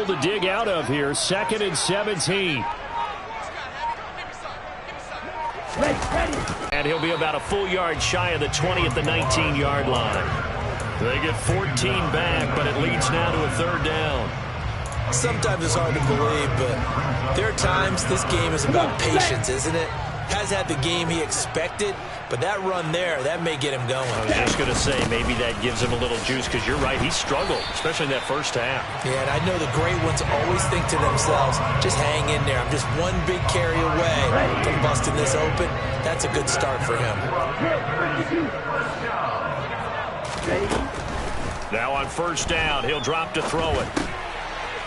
to dig out of here. 2nd and 17. And he'll be about a full yard shy of the 20 at the 19-yard line. They get 14 back, but it leads now to a 3rd down. Sometimes it's hard to believe, but there are times this game is about patience, isn't it? Has had the game he expected, but that run there, that may get him going. I was just going to say, maybe that gives him a little juice, because you're right, he struggled, especially in that first half. Yeah, and I know the great ones always think to themselves, just hang in there. I'm just one big carry away from busting this open. That's a good start for him. Now on 1st down, he'll drop to throw it.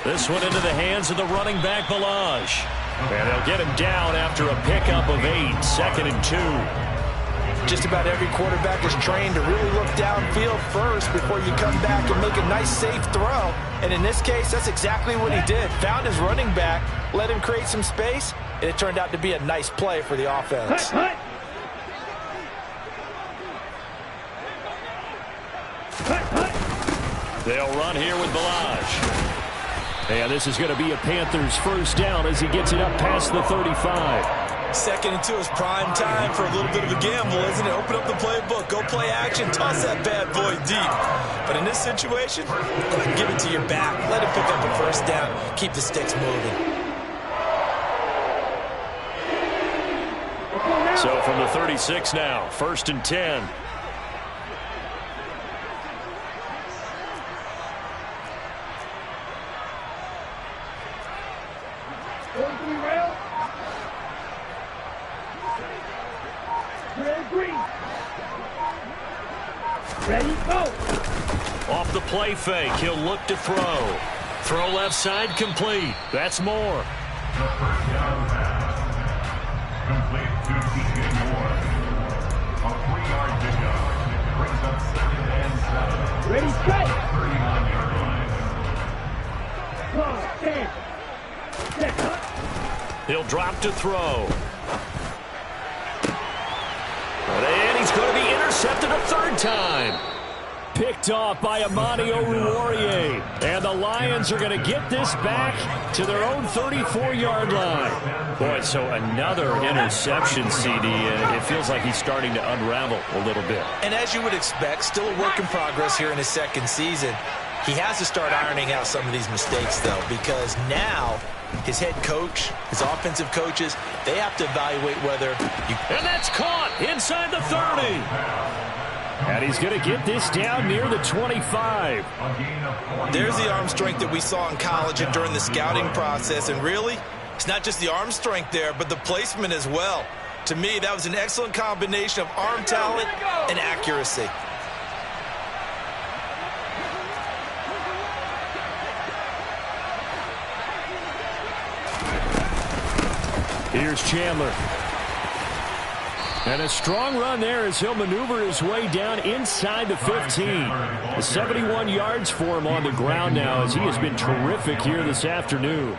This one into the hands of the running back, Ballage. And they'll get him down after a pickup of 8, 2nd and 2. Just about every quarterback is trained to really look downfield first before you come back and make a nice, safe throw. And in this case, that's exactly what he did. Found his running back, let him create some space, and it turned out to be a nice play for the offense. They'll run here with Ballage. And this is going to be a Panthers 1st down as he gets it up past the 35. 2nd and 2 is prime time for a little bit of a gamble, isn't it? Open up the playbook, go play action, toss that bad boy deep. But in this situation, go ahead and give it to your back. Let him pick up a 1st down. Keep the sticks moving. So from the 36 now, 1st and 10. Ready, go. Off the play fake, he'll look to throw. Throw left side, complete. That's Moore. Complete to TJ Moore. A 3-yard pickup. Brings up 2nd and 7. Ready, strike. 39-yard line. He'll drop to throw. And he's going to be intercepted a 3rd time. Picked off by Amani Oruwariye. And the Lions are going to get this back to their own 34-yard line. Boy, so another interception, CD. It feels like he's starting to unravel a little bit. And as you would expect, still a work in progress here in his 2nd season. He has to start ironing out some of these mistakes, though, because now his head coach, his offensive coaches, they have to evaluate whether you... And that's caught inside the 30. And he's going to get this down near the 25. There's the arm strength that we saw in college and during the scouting process. And really, it's not just the arm strength there, but the placement as well. To me, that was an excellent combination of arm talent and accuracy. Here's Chandler. And a strong run there as he'll maneuver his way down inside the 15. 71 yards for him on the ground now as he has been terrific here this afternoon.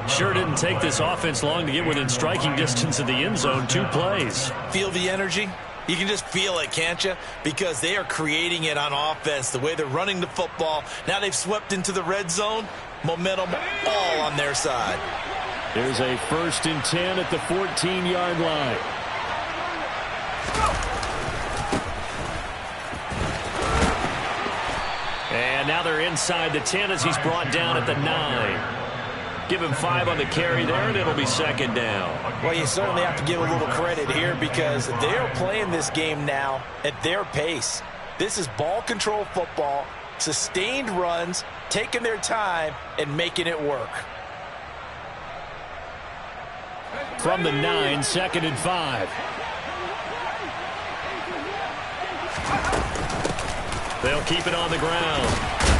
Sure didn't take this offense long to get within striking distance of the end zone. 2 plays. Feel the energy? You can just feel it, can't you? Because they are creating it on offense, the way they're running the football. Now they've swept into the red zone. Momentum all on their side. There's a 1st and 10 at the 14-yard line. And now they're inside the 10 as he's brought down at the 9. Give him 5 on the carry there, and it'll be 2nd down. Well, you certainly have to give a little credit here because they are playing this game now at their pace. This is ball control football, sustained runs, taking their time, and making it work. From the 9, 2nd and 5. They'll keep it on the ground.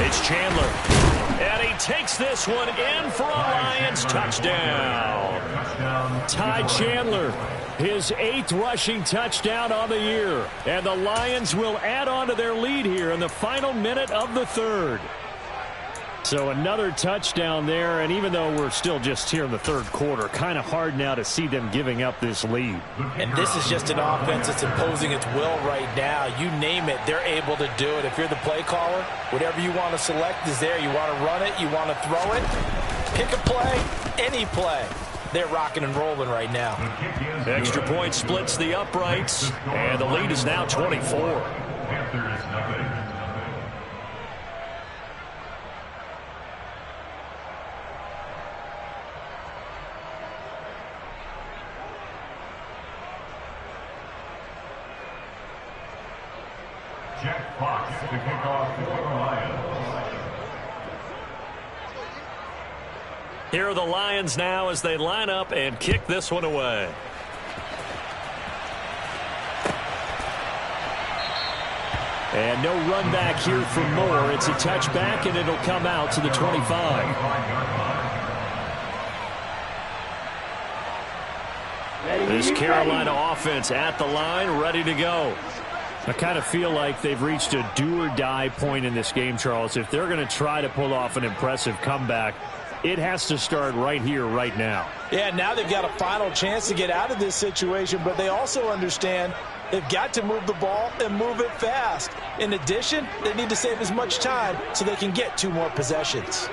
It's Chandler. And he takes this one in for a Lions touchdown. Ty Chandler, his 8th rushing touchdown on the year. And the Lions will add on to their lead here in the final minute of the 3rd. So another touchdown there, and even though we're still just here in the third quarter, kind of hard now to see them giving up this lead. And this is just an offense that's imposing its will right now. You name it, they're able to do it. If you're the play caller, whatever you want to select is there. You want to run it, you want to throw it, pick a play, any play. They're rocking and rolling right now. Extra point splits the uprights, and the lead is now 24. Panthers nothing. Jack Fox to kick off for the Lions. Here are the Lions now as they line up and kick this one away. And no run back here for Moore. It's a touchback, and it'll come out to the 25. This Carolina offense at the line, ready to go. I kind of feel like they've reached a do-or-die point in this game, Charles. If they're going to try to pull off an impressive comeback, it has to start right here, right now. Yeah, now they've got a final chance to get out of this situation, but they also understand they've got to move the ball and move it fast. In addition, they need to save as much time so they can get 2 more possessions.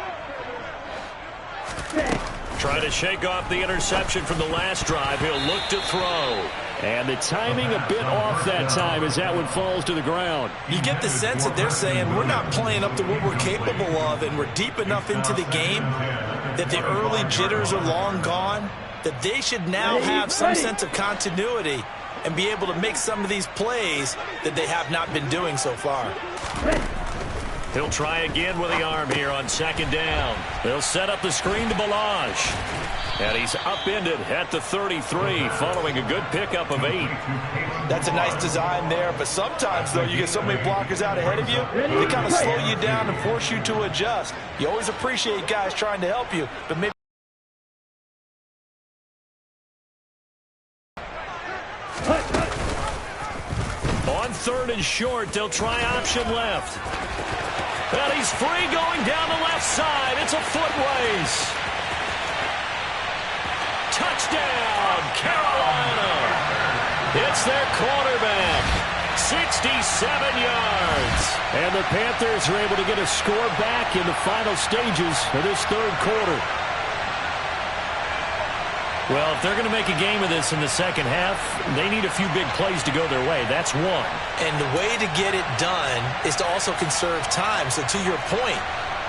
Trying to shake off the interception from the last drive. He'll look to throw. And the timing a bit off that time as that one falls to the ground. You get the sense that they're saying we're not playing up to what we're capable of, and we're deep enough into the game that the early jitters are long gone, that they should now have some sense of continuity and be able to make some of these plays that they have not been doing so far. He'll try again with the arm here on second down. They'll set up the screen to Ballage. And he's upended at the 33 following a good pickup of 8. That's a nice design there, but sometimes, though, you get so many blockers out ahead of you, they kind of slow you down and force you to adjust. You always appreciate guys trying to help you, but maybe on third and short, they'll try option left. And he's free going down the left side. It's a foot race. Touchdown, Carolina. It's their quarterback. 67 yards. And the Panthers are able to get a score back in the final stages of this third quarter. Well, if they're going to make a game of this in the second half, they need a few big plays to go their way. That's one. And the way to get it done is to also conserve time. So to your point,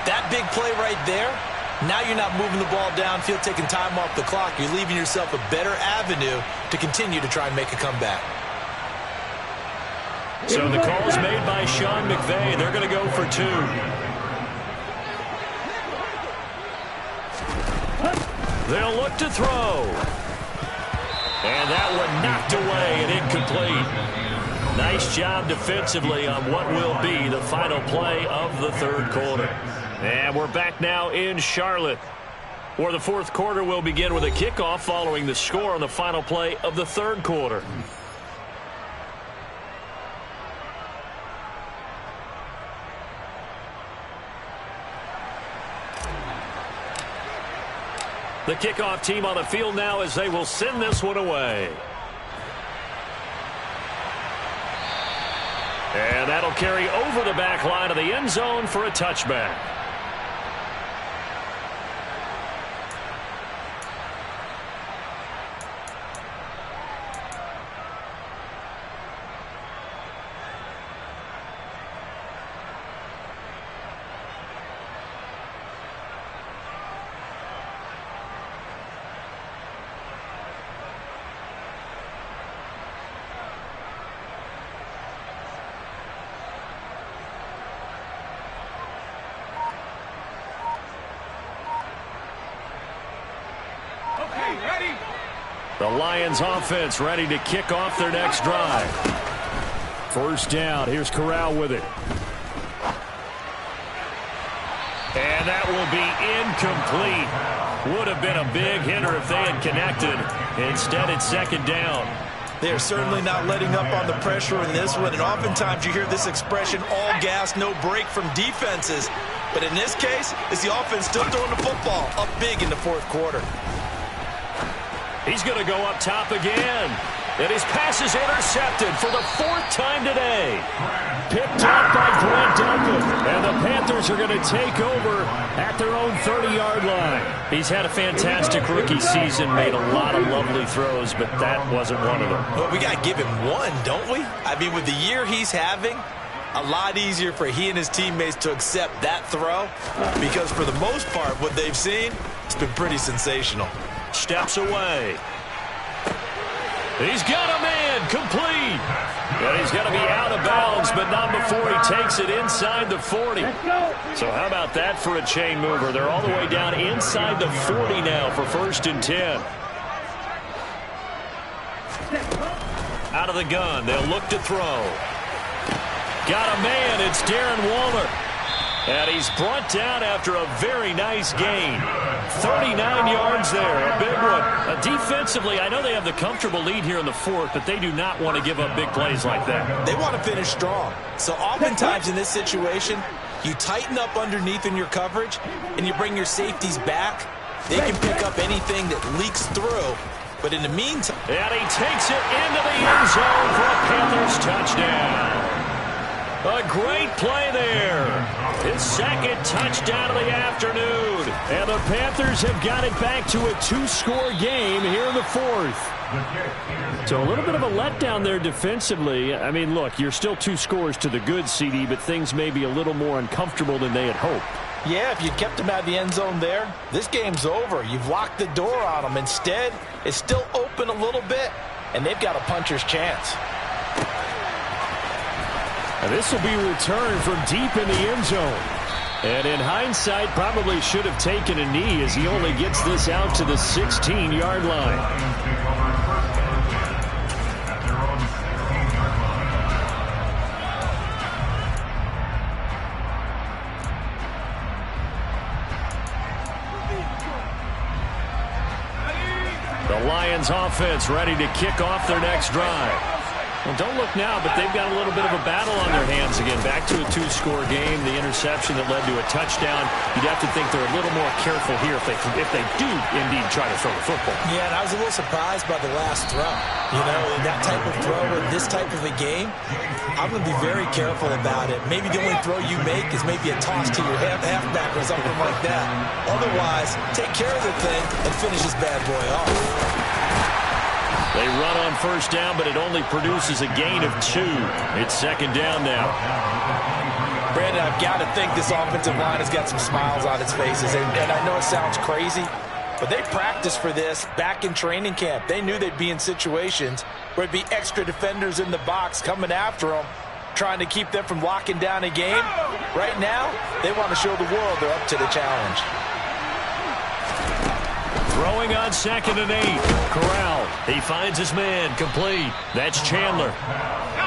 that big play right there, now you're not moving the ball downfield, taking time off the clock. You're leaving yourself a better avenue to continue to try and make a comeback. So the call is made by Sean McVay. They're going to go for 2. They'll look to throw. And that one knocked away and incomplete. Nice job defensively on what will be the final play of the third quarter. And we're back now in Charlotte, where the fourth quarter will begin with a kickoff following the score on the final play of the third quarter. The kickoff team on the field now as they will send this one away. And that'll carry over the back line of the end zone for a touchback. The Lions offense ready to kick off their next drive. First down. Here's Corral with it. And that will be incomplete. Would have been a big hitter if they had connected. Instead, it's second down. They're certainly not letting up on the pressure in this one, and oftentimes you hear this expression, all gas, no break from defenses. But in this case, it's the offense still throwing the football up big in the fourth quarter. He's going to go up top again. And his pass is intercepted for the fourth time today. Picked up by Brent Duncan. And the Panthers are going to take over at their own 30-yard line. He's had a fantastic rookie season, made a lot of lovely throws, but that wasn't one of them. Well, we got to give him one, don't we? I mean, with the year he's having, a lot easier for he and his teammates to accept that throw, because for the most part, what they've seen, it's been pretty sensational. Steps away. He's got a man, complete. And he's got to be out of bounds, but not before he takes it inside the 40. So how about that for a chain mover? They're all the way down inside the 40 now for 1st and 10. Out of the gun, they'll look to throw. Got a man, it's Darren Waller. And he's brought down after a very nice gain. 39 yards there, a big one. Defensively, I know they have the comfortable lead here in the fourth, but they do not want to give up big plays like that. They want to finish strong. So oftentimes in this situation, you tighten up underneath in your coverage, and you bring your safeties back. They can pick up anything that leaks through. But in the meantime... And he takes it into the end zone for a Panthers touchdown. A great play there. His second touchdown of the afternoon. And the Panthers have got it back to a 2-score game here in the fourth. So a little bit of a letdown there defensively. I mean, look, you're still 2 scores to the good, CD, but things may be a little more uncomfortable than they had hoped. Yeah, if you kept them out of the end zone there, this game's over. You've locked the door on them. Instead, it's still open a little bit, and they've got a puncher's chance. And this will be returned from deep in the end zone. And in hindsight, probably should have taken a knee as he only gets this out to the 16-yard line. The Lions offense ready to kick off their next drive. Well, don't look now, but they've got a little bit of a battle on their hands again. Back to a 2-score game. The interception that led to a touchdown. You'd have to think they're a little more careful here if they do indeed try to throw the football. Yeah, and I was a little surprised by the last throw. You know, that type of throw in this type of a game, I'm going to be very careful about it. Maybe the only throw you make is maybe a toss to your halfback or something like that. Otherwise, take care of the thing and finish this bad boy off. They run on first down, but it only produces a gain of 2. It's second down now. Brandon, I've got to think this offensive line has got some smiles on its faces. And I know it sounds crazy, but they practiced for this back in training camp. They knew they'd be in situations where it'd be extra defenders in the box coming after them, trying to keep them from locking down a game. Right now, they want to show the world they're up to the challenge. Throwing on 2nd and 8. Corral. He finds his man. Complete. That's Chandler.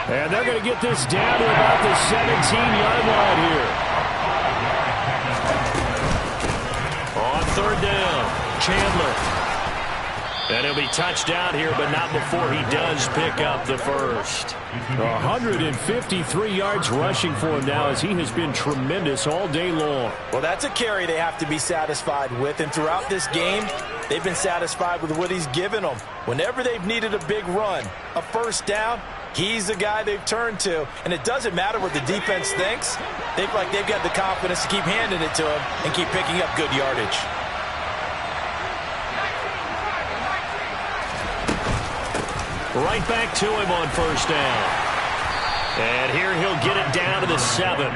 And they're going to get this down to about the 17-yard line here. On 3rd down, Chandler. And he'll be touched down here, but not before he does pick up the first. 153 yards rushing for him now as he has been tremendous all day long. Well, that's a carry they have to be satisfied with. And throughout this game, they've been satisfied with what he's given them. Whenever they've needed a big run, a first down, he's the guy they've turned to. And it doesn't matter what the defense thinks. They've got the confidence to keep handing it to him and keep picking up good yardage. Right back to him on first down. And here he'll get it down to the 7.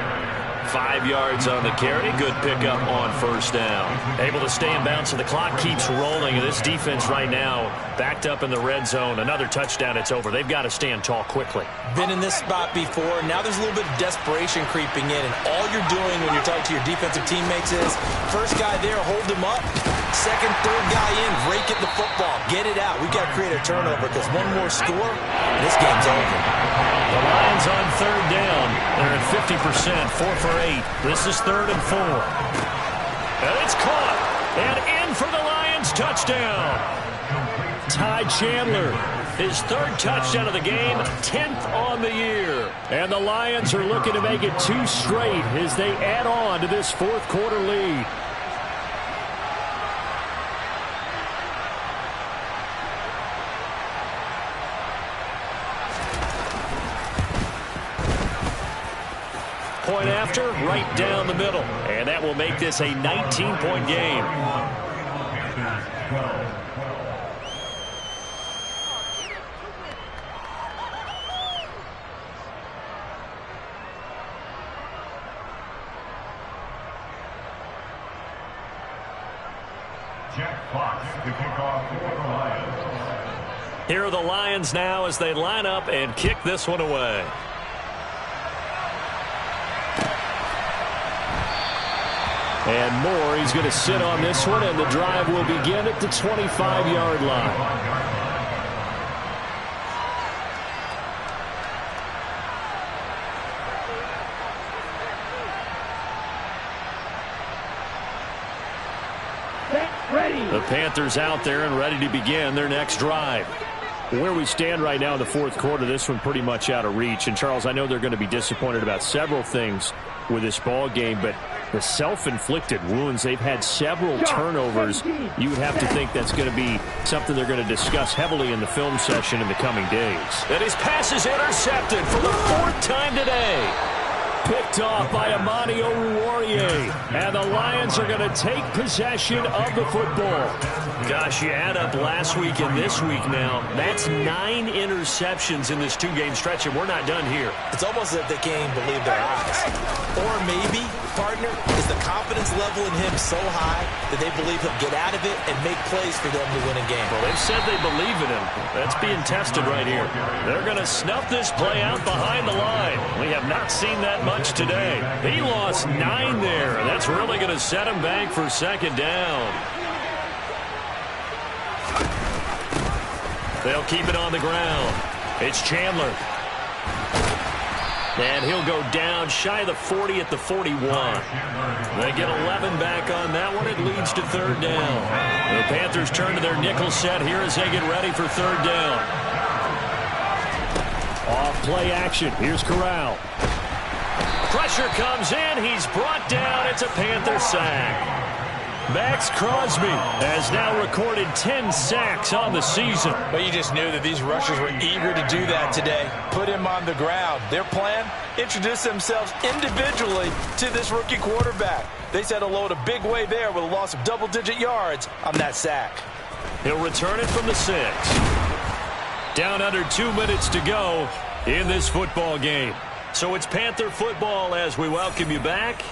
5 yards on the carry. Good pickup on first down. Able to stay in bounds, so the clock keeps rolling. And this defense right now backed up in the red zone. Another touchdown, it's over. They've got to stand tall quickly. Been in this spot before. Now there's a little bit of desperation creeping in. And all you're doing when you're talking to your defensive teammates is, first guy there, hold him up. Second, third guy in, rake at the football. Get it out. We've got to create a turnover because one more score, and this game's over. The Lions on 3rd down. They're at 50%, 4 for 8. This is 3rd and 4. And it's caught. And in for the Lions touchdown. Ty Chandler. His 3rd touchdown of the game, 10th on the year. And the Lions are looking to make it 2 straight as they add on to this 4th quarter lead. Point after, right down the middle. And that will make this a 19-point game. Jack Fox to kick off for the Lions. Here are the Lions now as they line up and kick this one away. And Moore, he's going to sit on this one, and the drive will begin at the 25-yard line. The Panthers out there and ready to begin their next drive. Where we stand right now in the 4th quarter, this one pretty much out of reach. And, Charles, I know they're going to be disappointed about several things with this ball game, but the self-inflicted wounds, they've had several turnovers. You would have to think that's going to be something they're going to discuss heavily in the film session in the coming days. And his pass is intercepted for the 4th time today. Picked off by Amani Oruwariye. And the Lions are going to take possession of the football. Gosh, you add up last week and this week now. That's 9 interceptions in this 2-game stretch, and we're not done here. It's almost as if they can't even believe their eyes. Or maybe, partner, is the confidence level in him so high that they believe he'll get out of it and make plays for them to win a game. Well, they've said they believe in him. That's being tested right here. They're going to snuff this play out behind the line. We have not seen that much today. He lost 9 there. That's really going to set him back for 2nd down. They'll keep it on the ground. It's Chandler. And he'll go down shy of the 40 at the 41. They get 11 back on that one. It leads to 3rd down. The Panthers turn to their nickel set here as they get ready for 3rd down. Off play action. Here's Corral. Pressure comes in. He's brought down. It's a Panther sack. Max Crosby has now recorded 10 sacks on the season. But you just knew that these rushers were eager to do that today. Put him on the ground. Their plan, introduce themselves individually to this rookie quarterback. They said hello to Big Way there with a loss of double-digit yards on that sack. He'll return it from the 6. Down under 2 minutes to go in this football game. So it's Panther football as we welcome you back.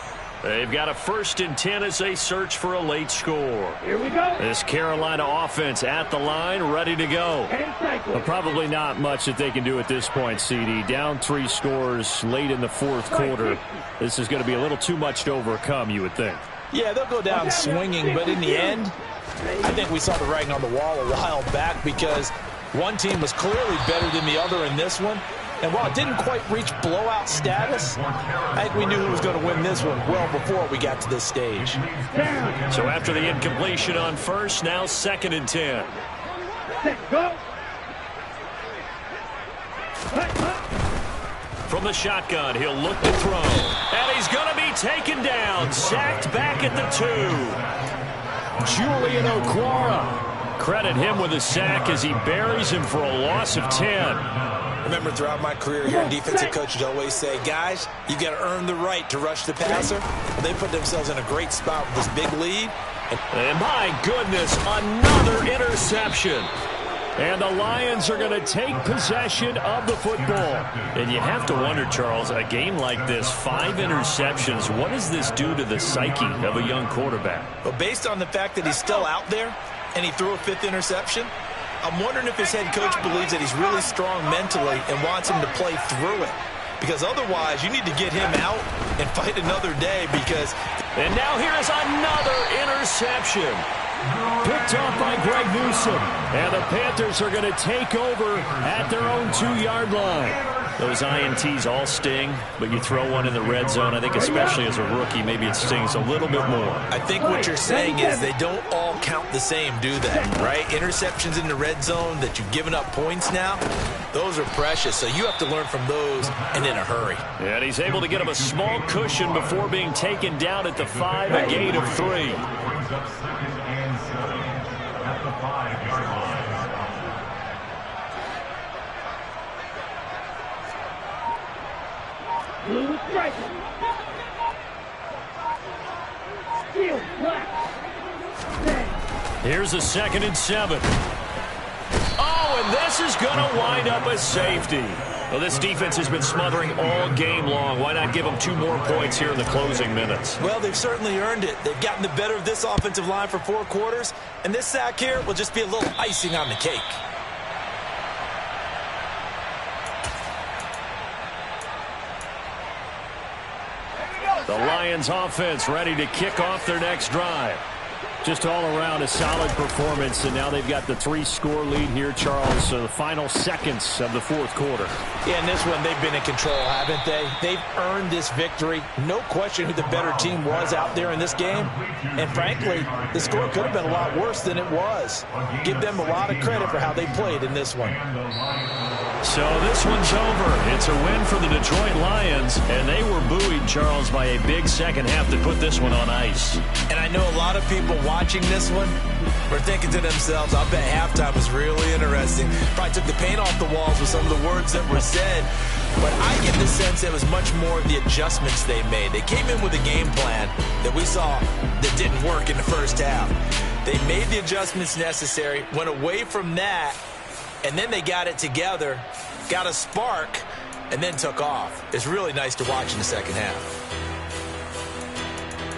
They've got a 1st and 10 as they search for a late score. Here we go. This Carolina offense at the line, ready to go. But probably not much that they can do at this point, CD. Down 3 scores late in the 4th quarter. This is going to be a little too much to overcome, you would think. Yeah, they'll go down swinging, but in the end, I think we saw the writing on the wall a while back because one team was clearly better than the other in this one. And while it didn't quite reach blowout status, I think we knew who was going to win this one well before we got to this stage. So after the incompletion on 1st, now 2nd and 10. Go. From the shotgun, he'll look to throw. And he's going to be taken down, sacked back at the 2. Julian Okwara. Credit him with a sack as he buries him for a loss of 10. Remember, throughout my career here, defensive coaches always say, guys, you got to earn the right to rush the passer. They put themselves in a great spot with this big lead. And my goodness, another interception. And the Lions are going to take possession of the football. And you have to wonder, Charles, a game like this, 5 interceptions, what does this do to the psyche of a young quarterback? But based on the fact that he's still out there and he threw a 5th interception, I'm wondering if his head coach believes that he's really strong mentally and wants him to play through it. Because otherwise, you need to get him out and fight another day because... And now here is another interception. Picked off by Greg Newsome. And the Panthers are going to take over at their own 2-yard line. Those INTs all sting, but you throw one in the red zone, I think especially as a rookie, maybe it stings a little bit more. I think what you're saying is they don't all count the same, do they? Right? Interceptions in the red zone that you've given up points now, those are precious. So you have to learn from those and in a hurry. And he's able to get him a small cushion before being taken down at the 5, a gain of 3. Brings up 2nd and 7 at the 5-yard line. Blue stripe. Steel black. Here's a 2nd and 7. Oh, and this is going to wind up a safety. Well, this defense has been smothering all game long. Why not give them 2 more points here in the closing minutes? Well, they've certainly earned it. They've gotten the better of this offensive line for 4 quarters, and this sack here will just be a little icing on the cake. The Lions offense ready to kick off their next drive. Just all around a solid performance, and now they've got the 3-score lead here, Charles. So the final seconds of the 4th quarter. Yeah, in this one, they've been in control, haven't they? They've earned this victory. No question who the better team was out there in this game. And frankly, the score could have been a lot worse than it was. Give them a lot of credit for how they played in this one. So this one's over. It's a win for the Detroit Lions, and they were buoyed, Charles, by a big second half to put this one on ice. And I know a lot of people watching this one were thinking to themselves, I bet halftime was really interesting. Probably took the paint off the walls with some of the words that were said. But I get the sense it was much more of the adjustments they made. They came in with a game plan that we saw that didn't work in the first half. They made the adjustments necessary, went away from that, and then they got it together, got a spark, and then took off. It's really nice to watch in the second half.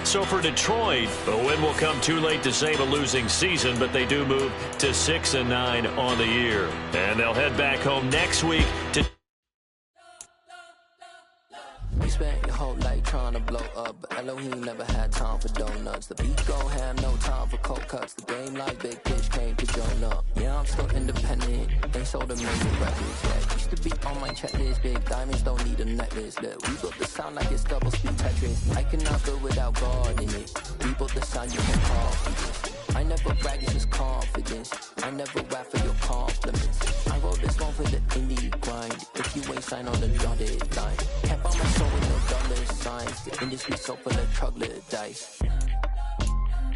So for Detroit, the win will come too late to save a losing season, but they do move to 6-9 on the year. And they'll head back home next week to... We spent your whole life trying to blow up, but Elohim never had time for donuts. The beat gon' have no time for cold cuts. The game like Big Fish came to join up. Yeah, I'm still independent. They sold a million records. Yeah, used to be on my checklist. Big diamonds don't need a necklace. Look, we built the sound like it's double speed Tetris. I cannot go without God in it. We built the sound you can call. I never brag, it's just confidence. I never rap for your compliments. I wrote this one for the indie grind. If you ain't signed on the dotted line, can't buy my soul with no dollar signs. The industry so full of troglodytes.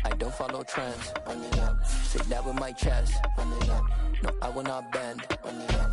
I don't follow trends. Run it up. Say that with my chest. Run it up. No, I will not bend. Run it up.